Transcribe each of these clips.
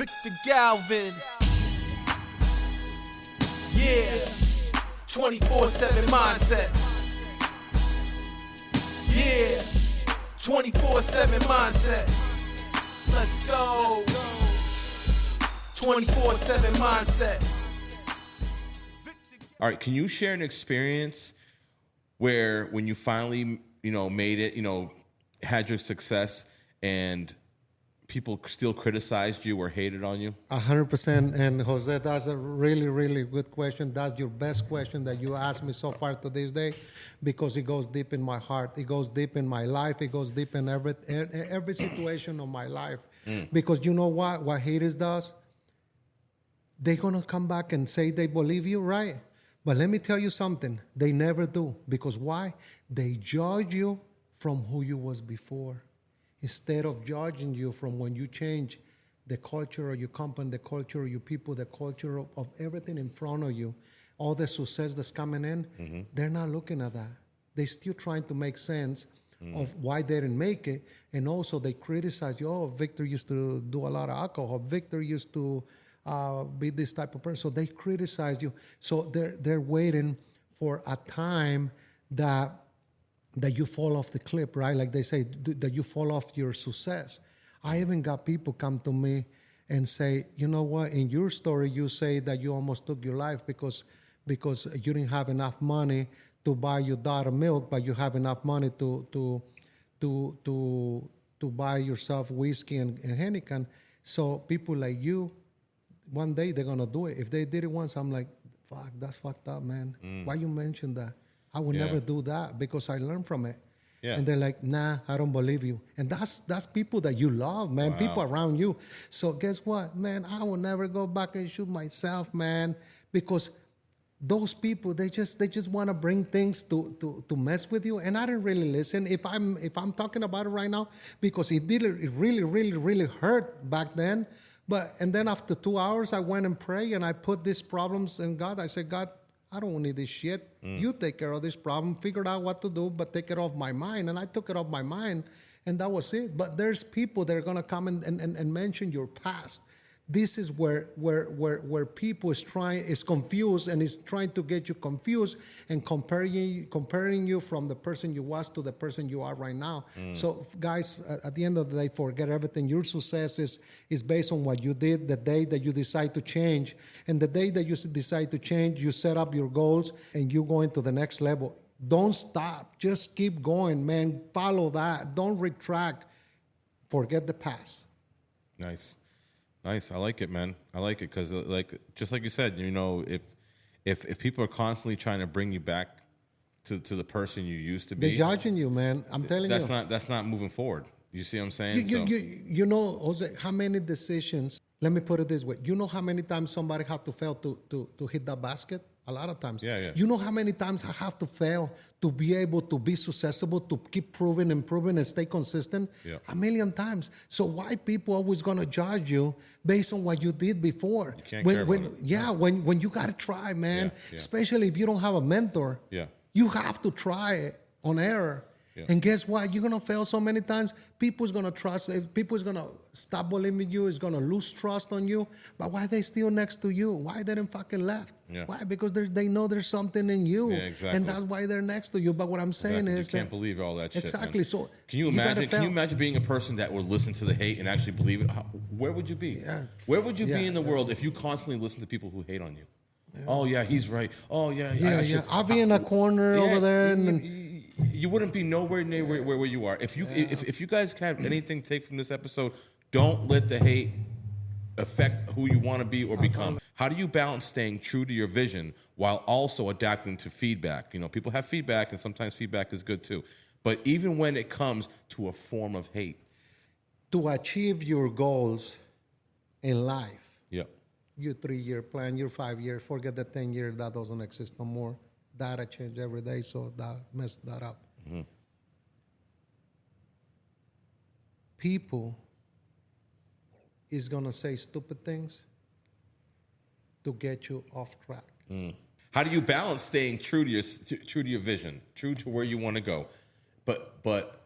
Victor Galvin. Yeah. 24/7 mindset. Yeah. 24/7 mindset. Let's go. 24/7 mindset. All right, can you share an experience where when you finally, made it, had your success and people still criticized you or hated on you? 100%. And Jose, that's a really, really good question. That's your best question that you asked me so far to this day, because it goes deep in my heart. It goes deep in my life. It goes deep in every situation of my life. Because you know what haters does? They're going to come back and say they believe you, right? But let me tell you something. They never do. Because why? They judge you from who you was before, instead of judging you from when you change the culture of your company, the culture of your people, the culture of everything in front of you, all the success that's coming in. They're not looking at that. They're still trying to make sense of why they didn't make it. And also they criticize you. Oh, Victor used to do a lot of alcohol. Victor used to be this type of person. So they criticize you. So they're waiting for a time that you fall off the cliff, right? Like they say, that you fall off your success. I even got people come to me and say, you know what, in your story, you say that you almost took your life because you didn't have enough money to buy your daughter milk, but you have enough money to buy yourself whiskey and Heineken. So people like you, one day they're gonna do it. If they did it once, I'm like, fuck, that's fucked up, man. Why you mention that? I would never do that because I learned from it. Yeah. And they're like, nah, I don't believe you. And that's people that you love, man. Wow. People around you. So guess what, man? I will never go back and shoot myself, man, because those people, they just want to bring things to mess with you. And I didn't really listen. If I'm talking about it right now, because it really, really, really hurt back then. And then after 2 hours, I went and prayed and I put these problems in God. I said, God, I don't need this shit. You take care of this problem, figure out what to do, but take it off my mind. And I took it off my mind, and that was it. But there's people that are going to come and mention your past. This is where people is confused and is trying to get you confused and comparing you from the person you was to the person you are right now. So guys, at the end of the day, forget everything. Your success is based on what you did the day that you decide to change. And the day that you decide to change, you set up your goals and you go into the next level. Don't stop. Just keep going, man. Follow that. Don't retract. Forget the past. Nice. I like it, man. I like it because, just like you said, if people are constantly trying to bring you back to the person you used to be, they're judging you, man. I'm telling you, that's not moving forward. You see what I'm saying? You know, Jose, how many decisions? Let me put it this way. You know how many times somebody have to fail to hit that basket? A lot of times. Yeah. You know how many times I have to fail to be able to be successful, to keep proving and stay consistent? Yeah. A million times. So why people always gonna judge you based on what you did before? You can't care about it. When you gotta try, man. Yeah. Especially if you don't have a mentor. Yeah. You have to try it on error. Yeah. And guess what? You're going to fail so many times. People's going to trust. If people's going to stop believing you, is going to lose trust on you. But why they still next to you? Why they didn't fucking left? Yeah. Why? Because they know there's something in you. Yeah, exactly. And that's why they're next to you. But what I'm saying is you can't believe all that shit. Exactly. Man. So can you imagine being a person that would listen to the hate and actually believe it? Where would you be? Yeah. Where would you be in the world if you constantly listen to people who hate on you? Yeah. Oh yeah, he's right. Oh yeah. I'll be in a corner over there you wouldn't be nowhere near where you are. If you guys have anything to take from this episode, don't let the hate affect who you want to be or become. How do you balance staying true to your vision while also adapting to feedback? People have feedback, and sometimes feedback is good too. But even when it comes to a form of hate, to achieve your goals in life, your 3-year plan, your 5-year, forget the 10-year, that doesn't exist no more. Data change every day, so that messed that up. Mm-hmm. People is gonna say stupid things to get you off track. How do you balance staying true to your vision, true to where you want to go, but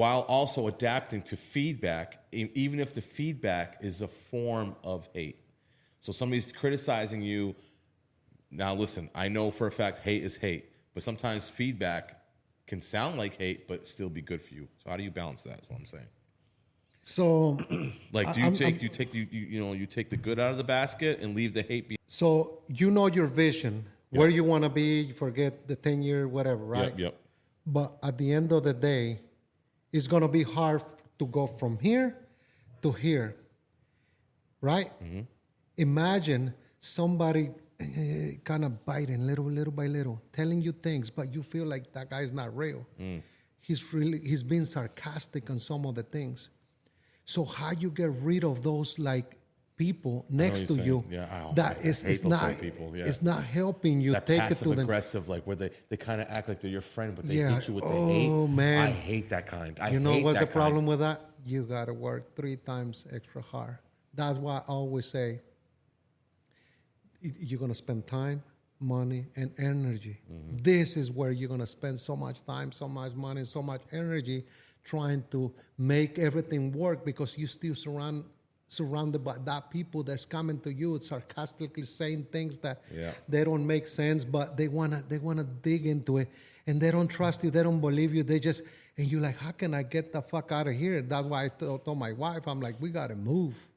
while also adapting to feedback, even if the feedback is a form of hate. So somebody's criticizing you. Now, listen, I know for a fact hate is hate, but sometimes feedback can sound like hate, but still be good for you. So how do you balance that? Is what I'm saying. So, Like, do you take the good out of the basket and leave the hate behind? so you know your vision, where you want to be. You forget the 10-year, whatever, right? Yep. But at the end of the day, it's gonna be hard to go from here to here, right? Mm-hmm. Imagine somebody kind of biting little by little, telling you things, but you feel like that guy's not real. He's being sarcastic on some of the things. So how you get rid of those like people next to you? Yeah, it's not people. Yeah. it's not helping you That take it passive to them. aggressive, like where they kind of act like they're your friend, but they Yeah. hate you with the Oh, hate. man. I hate that kind. You know what's the problem with that? You gotta work 3 times extra hard. That's why I always say you're gonna spend time, money, and energy. This is where you're gonna spend so much time, so much money, so much energy trying to make everything work, because you still surrounded by that people that's coming to you sarcastically saying things that they don't make sense, but they wanna dig into it, and they don't trust you, they don't believe you, and you're like, how can I get the fuck out of here? That's why I told my wife, I'm like, we gotta move.